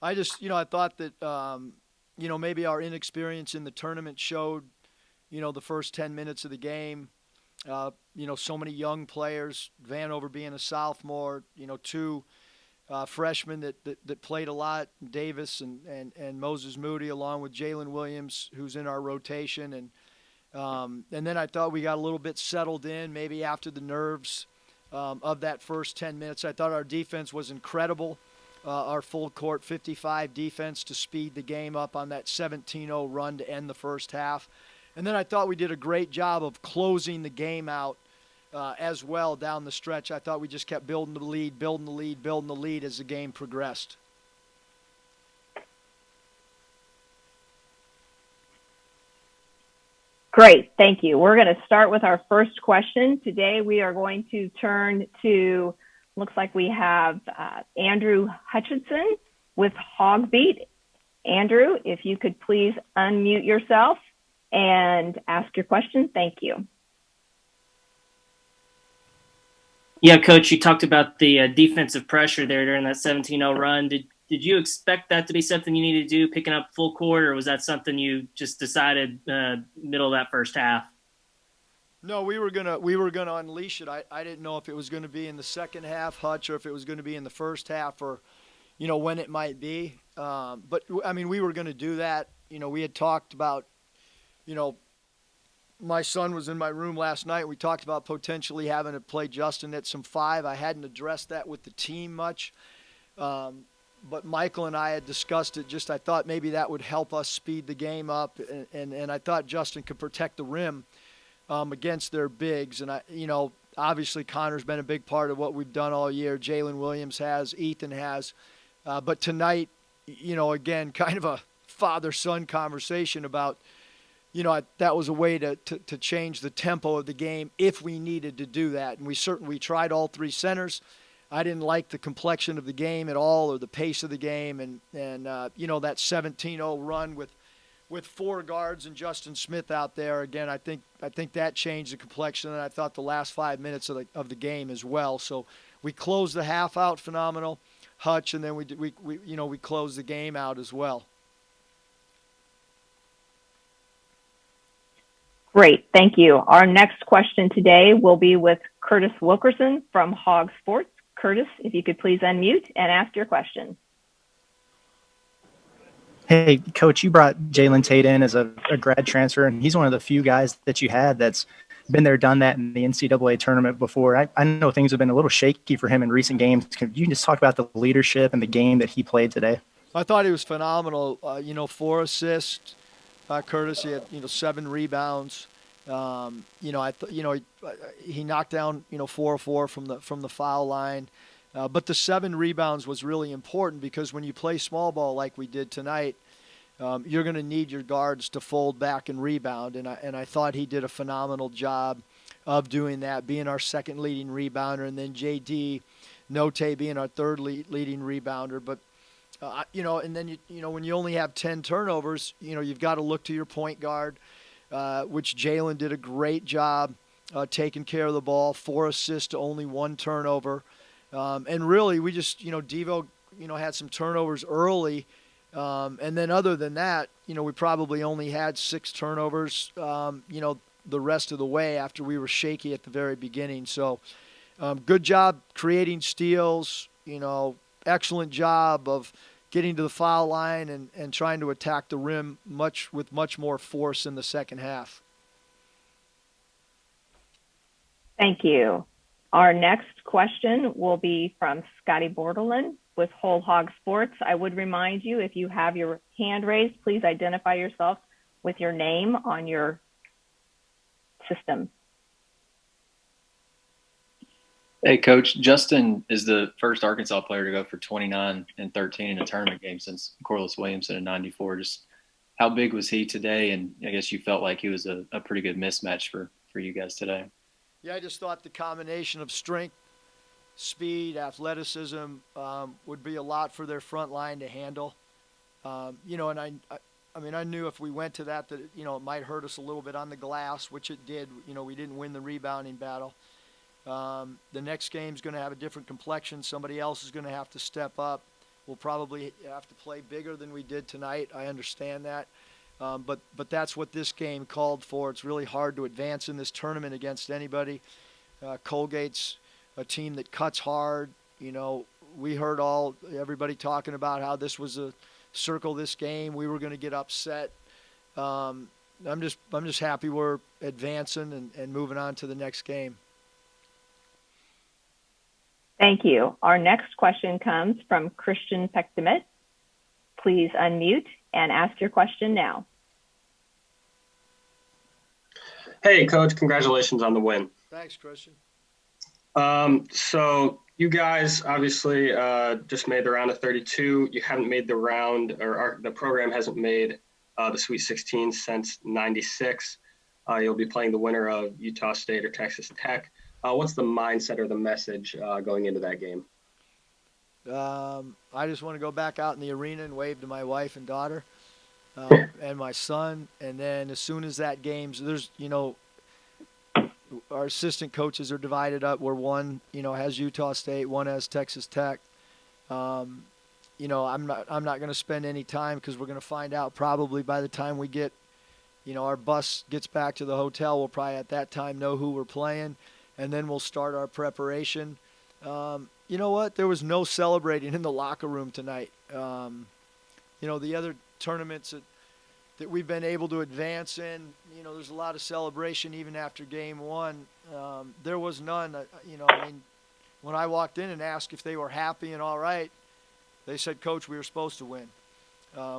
I thought that, maybe our inexperience in the tournament showed, the first 10 minutes of the game. So many young players, Vanover being a sophomore, two freshmen that played a lot, Davis and Moses Moody, along with Jalen Williams, who's in our rotation. And then I thought we got a little bit settled in, maybe after the nerves of that first 10 minutes. I thought our defense was incredible. Our full court 55 defense to speed the game up on that 17-0 run to end the first half. And then I thought we did a great job of closing the game out as well down the stretch. I thought we just kept building the lead, building the lead, building the lead as the game progressed. Great, thank you. We're going to start with our first question. Today we are going to turn to, looks like we have Andrew Hutchinson with Hogs Beat. Andrew, if you could please unmute yourself and ask your question. Thank you. Yeah, Coach, you talked about the defensive pressure there during that 17-0 run. Did you expect that to be something you needed to do, picking up full court, or was that something you just decided middle of that first half? No, we were gonna unleash it. I didn't know if it was going to be in the second half, Hutch, or if it was going to be in the first half, or when it might be. But I mean, we were going to do that. We had talked about, you know, my son was in my room last night. We talked about potentially having to play Justin at some five. I hadn't addressed that with the team much, but Michael and I had discussed it. Just I thought maybe that would help us speed the game up, and I thought Justin could protect the rim against their bigs. And obviously Connor's been a big part of what we've done all year. Jalen Williams has, Ethan has, but tonight, again, kind of a father-son conversation about that was a way to change the tempo of the game if we needed to do that. And we tried all three centers. I didn't like the complexion of the game at all, or the pace of the game. And that 17-0 run with four guards and Justin Smith out there, again, I think that changed the complexion. And I thought the last 5 minutes of the game as well. So we closed the half out phenomenal, Hutch, and then we closed the game out as well. Great, thank you. Our next question today will be with Curtis Wilkerson from Hog Sports. Curtis, if you could please unmute and ask your question. Hey, Coach, you brought Jalen Tate in as a grad transfer, and he's one of the few guys that you had that's been there, done that in the NCAA tournament before. I know things have been a little shaky for him in recent games. Can you just talk about the leadership and the game that he played today? I thought he was phenomenal. 4 assists. Curtis, he had 7 rebounds. He knocked down 4 or 4 from the foul line, but the 7 rebounds was really important because when you play small ball like we did tonight, you're going to need your guards to fold back and rebound, and I thought he did a phenomenal job of doing that, being our second leading rebounder, and then JD Note being our third leading rebounder, but. And then when you only have 10 turnovers, you've got to look to your point guard, which Jalen did a great job taking care of the ball. 4 assists to only 1 turnover, and really we just Devo had some turnovers early, and then other than that, we probably only had 6 turnovers. The rest of the way after we were shaky at the very beginning. So good job creating steals. Excellent job of getting to the foul line and trying to attack the rim with much more force in the second half. Thank you. Our next question will be from Scotty Bordelin with Whole Hog Sports. I would remind you, if you have your hand raised, please identify yourself with your name on your system. Hey, Coach. Justin is the first Arkansas player to go for 29 and 13 in a tournament game since Corliss Williamson in '94. Just how big was he today? And I guess you felt like he was a pretty good mismatch for you guys today. Yeah, I just thought the combination of strength, speed, athleticism would be a lot for their front line to handle. And I knew if we went to that it might hurt us a little bit on the glass, which it did. We didn't win the rebounding battle. The next game's going to have a different complexion. Somebody else is going to have to step up. We'll probably have to play bigger than we did tonight. I understand that. But that's what this game called for. It's really hard to advance in this tournament against anybody. Colgate's a team that cuts hard. You know, we heard everybody talking about how this was a circle this game. We were going to get upset. I'm just happy we're advancing and moving on to the next game. Thank you. Our next question comes from Christian Pectamit. Please unmute and ask your question now. Hey, Coach. Congratulations on the win. Thanks, Christian. So you guys obviously just made the round of 32. You haven't made the round, or the program hasn't made the Sweet 16 since '96. You'll be playing the winner of Utah State or Texas Tech. What's the mindset or the message going into that game? I just want to go back out in the arena and wave to my wife and daughter and my son. And then as soon as that game's, our assistant coaches are divided up where one, has Utah State, one has Texas Tech. I'm not going to spend any time because we're going to find out probably by the time we get, our bus gets back to the hotel. We'll probably at that time know who we're playing, and then we'll start our preparation. You know what? There was no celebrating in the locker room tonight. The other tournaments that we've been able to advance in, there's a lot of celebration even after game one. There was none. When I walked in and asked if they were happy and all right, they said, Coach, we were supposed to win,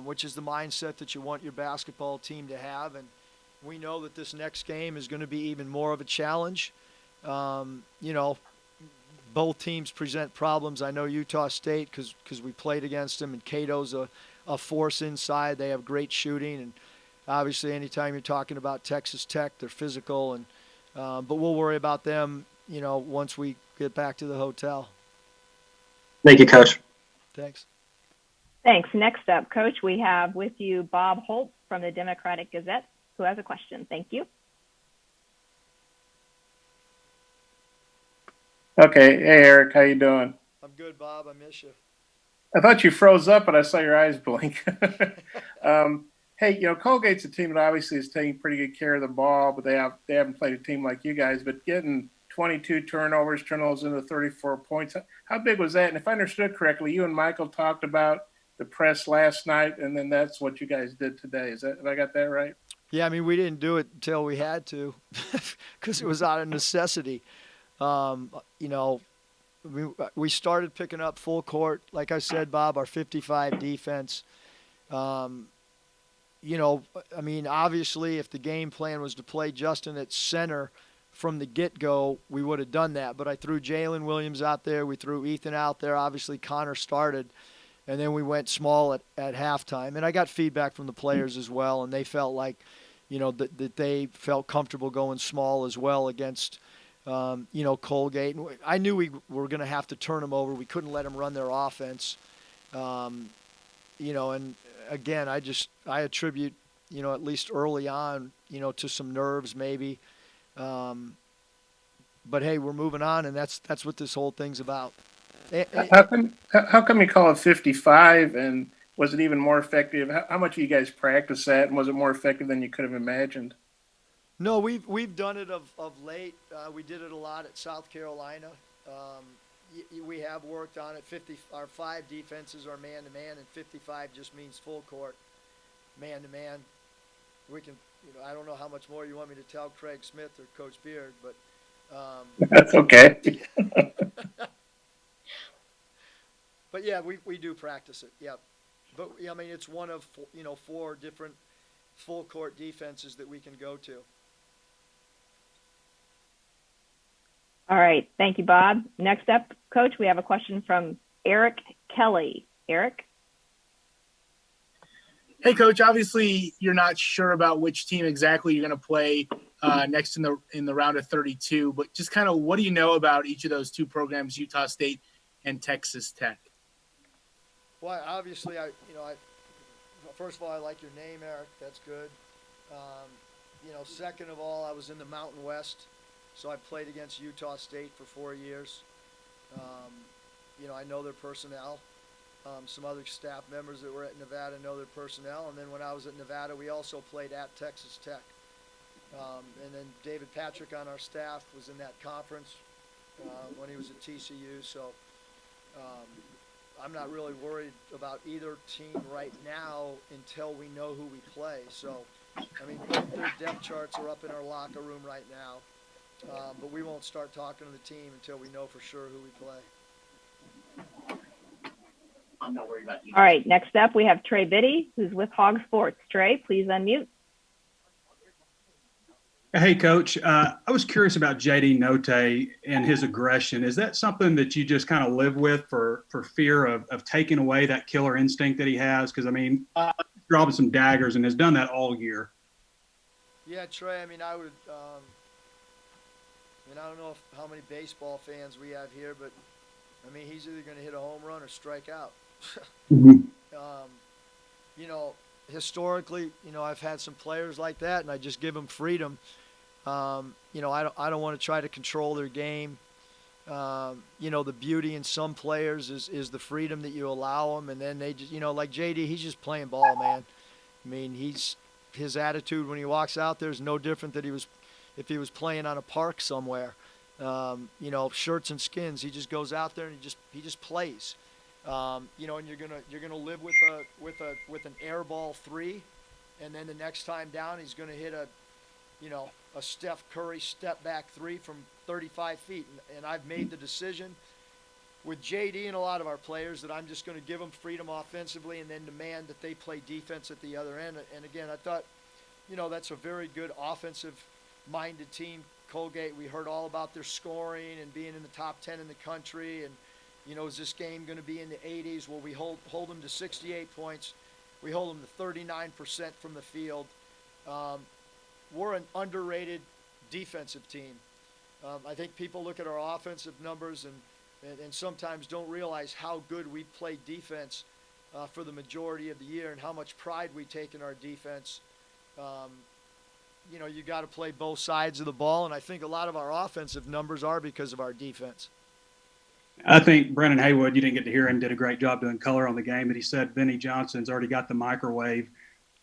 which is the mindset that you want your basketball team to have. And we know that this next game is going to be even more of a challenge. Both teams present problems. I know Utah State because we played against them, and Cato's a force inside. They have great shooting, and obviously anytime you're talking about Texas Tech, they're physical. And but we'll worry about them, once we get back to the hotel. Thank you, Coach. Thanks. Thanks. Next up, Coach, we have with you Bob Holt from the Democratic Gazette, who has a question. Thank you. Okay. Hey, Eric. How you doing? I'm good, Bob. I miss you. I thought you froze up, but I saw your eyes blink. Hey, Colgate's a team that obviously is taking pretty good care of the ball, but they haven't played a team like you guys. But getting 22 turnovers, turn those into 34 points, how big was that? And if I understood correctly, you and Michael talked about the press last night, and then that's what you guys did today. Have I got that right? Yeah, we didn't do it until we had to because it was out of necessity. We started picking up full court. Like I said, Bob, our 55 defense. Obviously if the game plan was to play Justin at center from the get-go, we would have done that. But I threw Jalen Williams out there. We threw Ethan out there. Obviously Connor started. And then we went small at halftime. And I got feedback from the players as well, and they felt like, that they felt comfortable going small as well against Colgate. And I knew we were going to have to turn them over. We couldn't let them run their offense. And again, I attribute, at least early on, to some nerves maybe. But hey, we're moving on, and that's what this whole thing's about. How come you call it 55, and was it even more effective? How much of you guys practice that, and was it more effective than you could have imagined? No, we've done it of late. We did it a lot at South Carolina. We have worked on it. Our 5 defenses are man-to-man, and 55 just means full court, man-to-man. We can, I don't know how much more you want me to tell Craig Smith or Coach Beard, but that's okay. But yeah, we do practice it. Yeah, but it's one of 4 different full court defenses that we can go to. All right. Thank you, Bob. Next up, Coach, we have a question from Eric Kelly. Eric? Hey, Coach. Obviously, you're not sure about which team exactly you're going to play next in the round of 32, but just kind of what do you know about each of those 2 programs, Utah State and Texas Tech? Well, obviously, first of all, I like your name, Eric. That's good. Second of all, I was in the Mountain West, so I played against Utah State for 4 years. I know their personnel. Some other staff members that were at Nevada know their personnel. And then when I was at Nevada, we also played at Texas Tech. And then David Patrick on our staff was in that conference when he was at TCU. So I'm not really worried about either team right now until we know who we play. So, I mean, both their depth charts are up in our locker room right now. But we won't start talking to the team until we know for sure who we play. I'm not worried about you. All right, next up we have Trey Biddy, who's with Hog Sports. Trey, please unmute. Hey, Coach. I was curious about JD Note and his aggression. Is that something that you just kind of live with for fear of taking away that killer instinct that he has? Because, I mean, dropping some daggers and has done that all year. Yeah, Trey, I mean, I would I don't know how many baseball fans we have here, but, I mean, he's either going to hit a home run or strike out. You know, historically, you know, I've had some players like that, and I just give them freedom. You know, I don't want to try to control their game. You know, the beauty in some players is the freedom that you allow them, and then they just, you know, like JD, he's just playing ball, man. I mean, his attitude when he walks out there is no different than if he was playing on a park somewhere. You know, shirts and skins. He just goes out there and he just plays. You know, and you're gonna live with an air ball 3, and then the next time down he's gonna hit a Steph Curry step back 3 from 35 feet. And I've made the decision with JD and a lot of our players that I'm just going to give them freedom offensively and then demand that they play defense at the other end. And again, I thought, you know, that's a very good offensive-minded team. Colgate, we heard all about their scoring and being in the top 10 in the country. And, you know, is this game going to be in the 80s? Well, we hold them to 68 points. We hold them to 39% from the field. We're an underrated defensive team. I think people look at our offensive numbers and sometimes don't realize how good we play defense for the majority of the year and how much pride we take in our defense. You know, you got to play both sides of the ball, and I think a lot of our offensive numbers are because of our defense. I think Brennan Haywood, you didn't get to hear him, did a great job doing color on the game, but he said Benny Johnson's already got the microwave.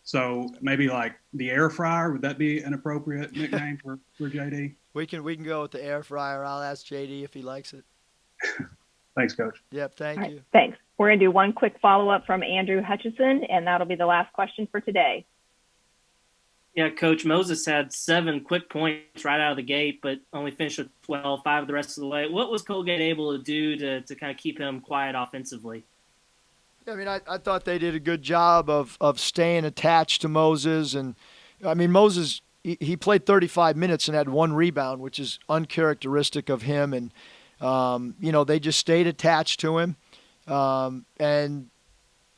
So maybe like the air fryer, would that be an appropriate nickname for JD? We can go with the air fryer. I'll ask JD if he likes it. Thanks, Coach. Yep, thank All you. right, thanks. We're going to do one quick follow-up from Andrew Hutchison, and that'll be the last question for today. Yeah, Coach, Moses had 7 quick points right out of the gate, but only finished with 12, 5 the rest of the way. What was Colgate able to do to kind of keep him quiet offensively? I mean, I thought they did a good job of staying attached to Moses. And, I mean, Moses, he played 35 minutes and had 1 rebound, which is uncharacteristic of him. And, you know, they just stayed attached to him. And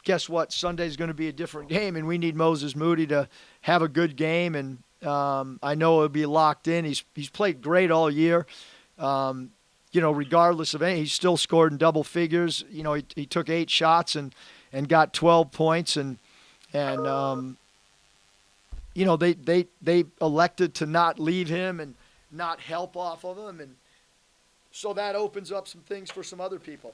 guess what? Sunday's going to be a different game, and we need Moses Moody to have a good game. And I know it'll be locked in. He's played great all year. You know, regardless of anything, he still scored in double figures. You know, he took 8 shots and got 12 points. And you know, they elected to not leave him and not help off of him. And so that opens up some things for some other people.